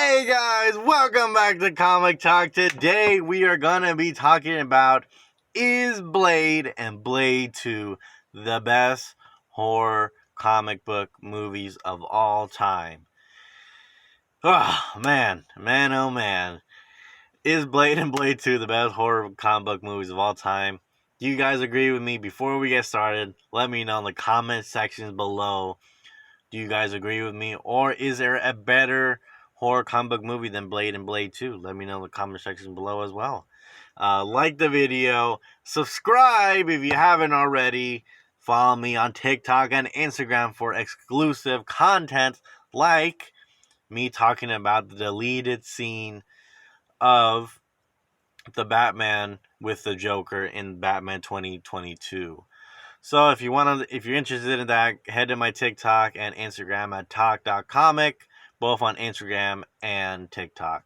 Hey guys, welcome back to Comic Talk. Today we are going to be talking about is Blade and Blade 2 the best horror comic book movies of all time? Oh man, oh man. Is Blade and Blade 2 the best horror comic book movies of all time? Do you guys agree with me? Before we get started, let me know in the comment sections below. Do you guys agree with me? Or is there a better horror comic book movie than Blade and Blade 2? Let me know in the comment section below as well. Like the video. Subscribe if you haven't already. Follow me on TikTok and Instagram for exclusive content like me talking about the deleted scene of the Batman with the Joker in Batman 2022. So if you're interested in that, head to my TikTok and Instagram at talk.comic, both on Instagram and TikTok.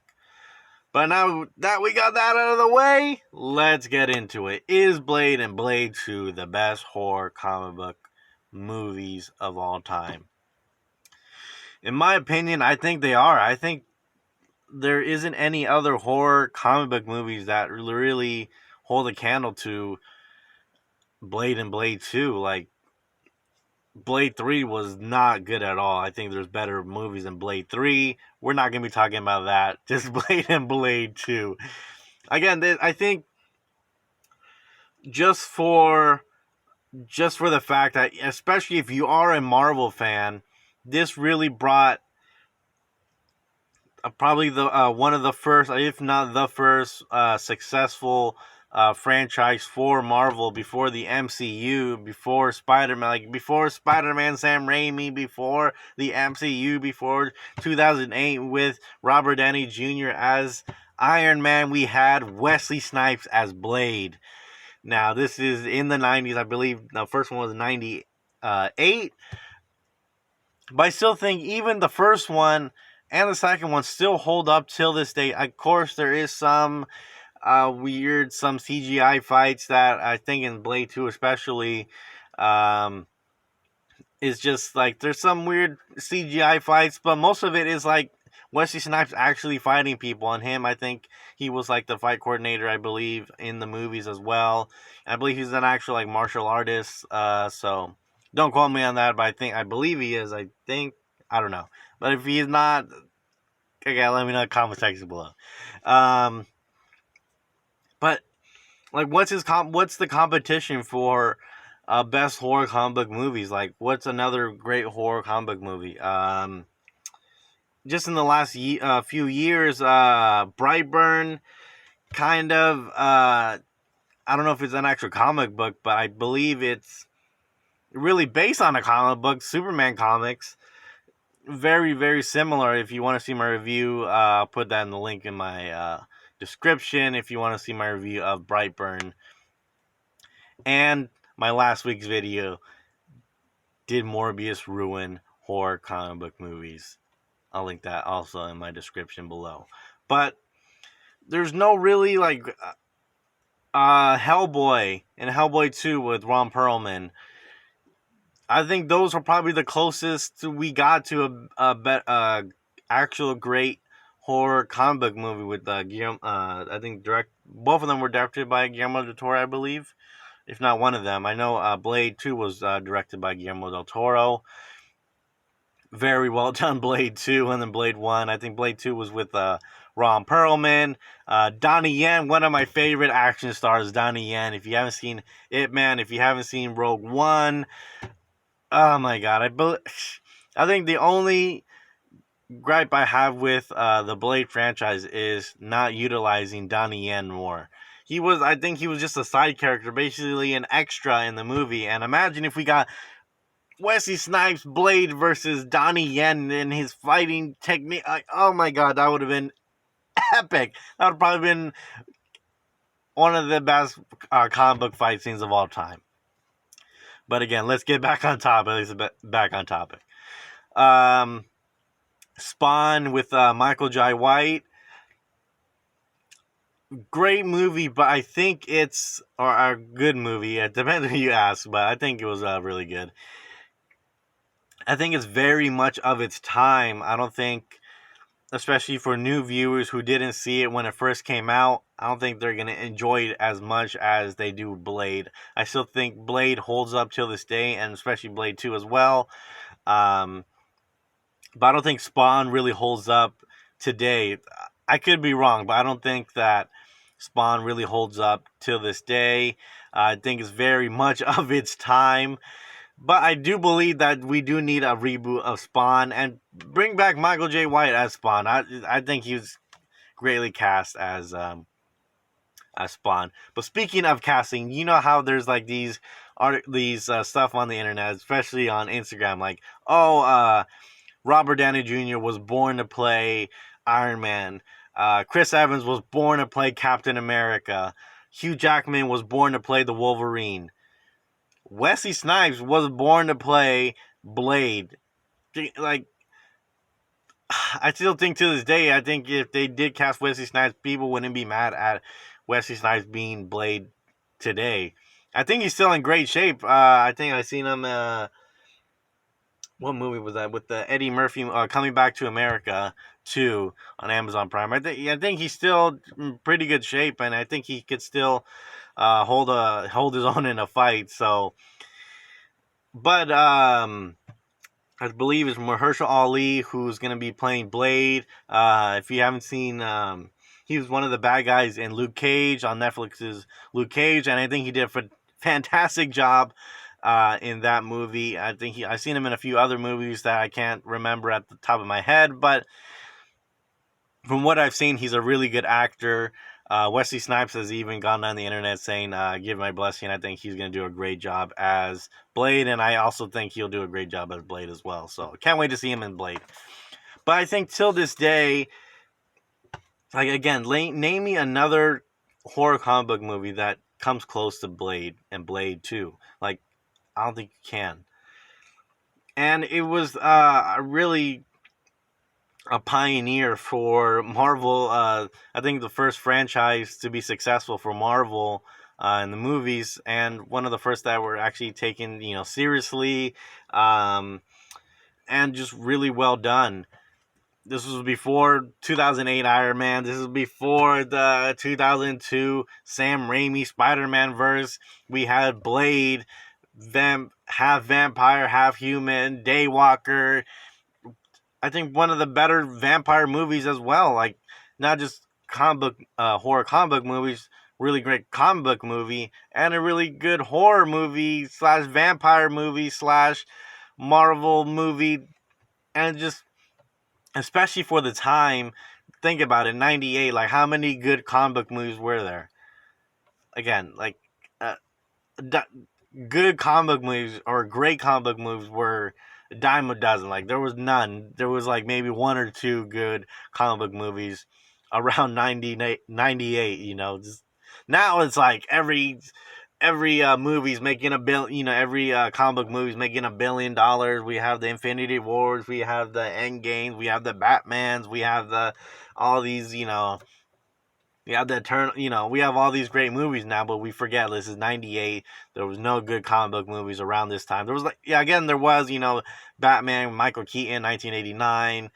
But now that we got that out of the way, let's get into it. Is Blade and Blade 2 the best horror comic book movies of all time? In my opinion, I think they are. I think there isn't any other horror comic book movies that really hold a candle to Blade and Blade 2. Like, Blade 3 was not good at all. I think there's better movies than Blade 3. We're not going to be talking about that. Just Blade and Blade 2. Again, I think just for the fact that, especially if you are a Marvel fan, this really brought probably the one of the first, if not the first, successful franchise for Marvel before the MCU, before Spider-Man, before Spider-Man, Sam Raimi, before the MCU, before 2008 with Robert Downey Jr. as Iron Man. We had Wesley Snipes as Blade. Now, this is in the 90s. I believe the first one was 98. But I still think even the first one and the second one still hold up till this day. Of course, there is some weird, some CGI fights that I think in Blade 2 especially is just like, there's some weird CGI fights, but most of it is like Wesley Snipes actually fighting people. And him, I think he was like the fight coordinator, I believe, in the movies as well. And I believe he's an actual like martial artist. So don't quote me on that, but I believe he is. I don't know. But if he's not, okay, let me know in the comment section below. But like, what's the competition for best horror comic book movies? Like, what's another great horror comic book movie? Just in the last few years, Brightburn, kind of. I don't know if it's an actual comic book, but I believe it's really based on a comic book, Superman comics. Very, very similar. If you want to see my review, I'll put that in the link in my description if you want to see my review of Brightburn. And my last week's video, did Morbius ruin horror comic book movies? I'll link that also in my description below. But there's no really like Hellboy and Hellboy 2 with Ron Perlman. I think those are probably the closest we got to a actual great horror comic book movie with Guillermo. I think both of them were directed by Guillermo del Toro, I believe, if not one of them. I know Blade 2 was directed by Guillermo del Toro. Very well done, Blade 2, and then Blade 1. I think Blade 2 was with Ron Perlman. Donnie Yen, one of my favorite action stars, Donnie Yen. If you haven't seen Ip Man, if you haven't seen Rogue One, oh my god, I think the only gripe I have with the Blade franchise is not utilizing Donnie Yen more. I think he was just a side character, basically an extra in the movie. And imagine if we got Wesley Snipes Blade versus Donnie Yen and his fighting technique. Like, oh my god, that would have been epic. That would have probably been one of the best comic book fight scenes of all time. But again, let's get back on topic. Spawn with Michael Jai White. Great movie, but I think it's a good movie. It depends who you ask, but I think it was really good. I think it's very much of its time. I don't think especially for new viewers who didn't see it when it first came out. I don't think they're going to enjoy it as much as they do Blade. I still think Blade holds up till this day, and especially Blade 2 as well. But I don't think Spawn really holds up today. I could be wrong, but I don't think that Spawn really holds up till this day. I think it's very much of its time. But I do believe that we do need a reboot of Spawn and bring back Michael J. White as Spawn. I think he was greatly cast as Spawn. But speaking of casting, you know how there's like these stuff on the internet, especially on Instagram, like, Robert Downey Jr. was born to play Iron Man. Chris Evans was born to play Captain America. Hugh Jackman was born to play the Wolverine. Wesley Snipes was born to play Blade. Like, I still think to this day, I think if they did cast Wesley Snipes, people wouldn't be mad at Wesley Snipes being Blade today. I think he's still in great shape. I think I seen him. What movie was that with the Eddie Murphy Coming Back to America 2 on Amazon Prime? I think he's still in pretty good shape, and I think he could still hold his own in a fight. So, but I believe it's Mahershala Ali who's gonna be playing Blade. If you haven't seen, he was one of the bad guys in Luke Cage on Netflix's Luke Cage, and I think he did a fantastic job in that movie. I think I've seen him in a few other movies that I can't remember at the top of my head, but from what I've seen, he's a really good actor. Wesley Snipes has even gone on the internet saying, give my blessing. I think he's going to do a great job as Blade, and I also think he'll do a great job as Blade as well. So can't wait to see him in Blade. But I think till this day, like, again, name me another horror comic book movie that comes close to Blade and Blade 2. Like, I don't think you can. And it was really a pioneer for Marvel. I think the first franchise to be successful for Marvel in the movies, and one of the first that were actually taken, seriously, and just really well done. This was before 2008 Iron Man. This is before the 2002 Sam Raimi Spider-Man verse. We had Blade, half vampire, half human, Daywalker. I think one of the better vampire movies as well. Like, not just horror comic book movies, really great comic book movie, and a really good horror movie / vampire movie / Marvel movie. And just, especially for the time, think about it, 98, like, how many good comic book movies were there? Again, like, good comic book movies or great comic book movies were a dime a dozen. Like, there was none. There was like maybe one or two good comic book movies around 98. Just, now it's like every movie's making $1 billion. Every comic book movie's making $1 billion. We have the Infinity Wars, we have the End Games, we have the Batmans, we have all these, we have the Eternal, we have all these great movies now, but we forget this is 98. There was no good comic book movies around this time. There was there was, Batman, Michael Keaton, 1989,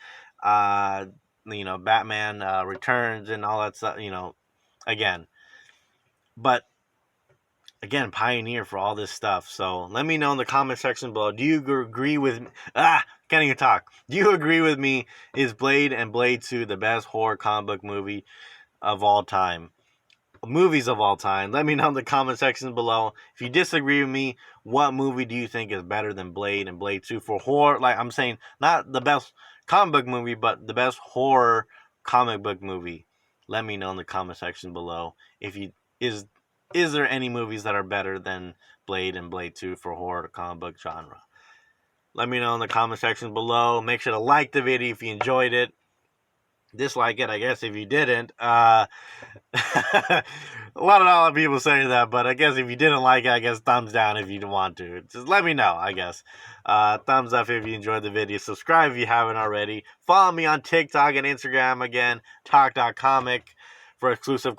Batman Returns and all that stuff, again. But again, pioneer for all this stuff. So let me know in the comment section below. Do you agree with me? Can't even talk. Do you agree with me? Is Blade and Blade 2 the best horror comic book movie of all time? Movies of all time? Let me know in the comment section below. If you disagree with me, what movie do you think is better than Blade and Blade 2 for horror? Like, I'm saying, not the best comic book movie, but the best horror comic book movie. Let me know in the comment section below. Is there any movies that are better than Blade and Blade 2 for horror comic book genre? Let me know in the comment section below. Make sure to like the video if you enjoyed it. Dislike it, I guess, if you didn't. A lot of people say that, but I guess if you didn't like it, I guess thumbs down if you want to. Just let me know, I guess. Thumbs up if you enjoyed the video. Subscribe if you haven't already. Follow me on TikTok and Instagram, again, talk.comic, for exclusive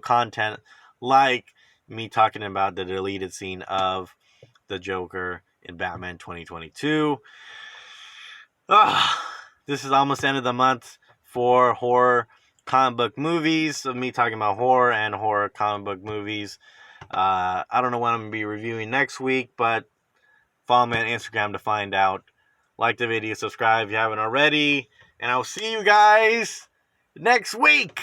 content like me talking about the deleted scene of the Joker in Batman 2022. this is almost the end of the month for horror comic book movies. Of me talking about horror and horror comic book movies. I don't know what I'm going to be reviewing next week, but follow me on Instagram to find out. Like the video, subscribe if you haven't already, and I'll see you guys next week.